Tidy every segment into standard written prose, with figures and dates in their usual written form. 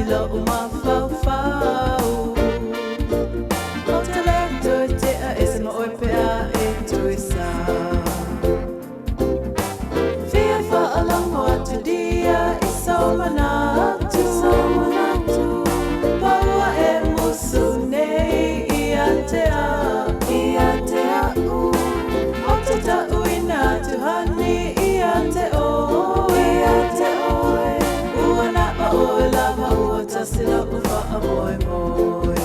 ilo umafau o te leto te a ese mo oi pea e tuisa fia fa alongo atu dia i so manatu paua e musu nei ia te a u o te tauina tuhani ia te oe ua na ma oe lava ua tasila ufa a moe moe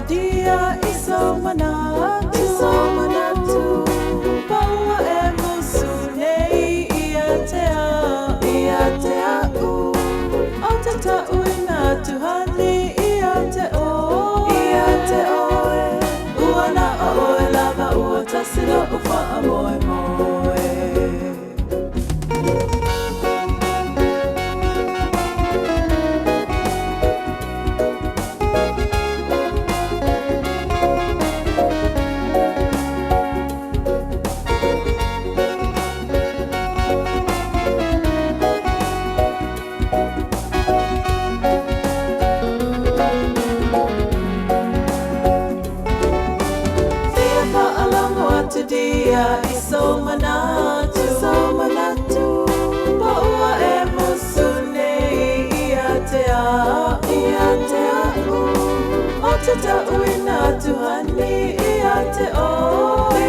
dia iso manatu paua e musu nei ia te a u o te tauina tuhani ia te oe ua na a oe lava ua tasila ufa a moe moe dia iso manatu paua e musu nei ia te a u o te tauina tuhani ia te oe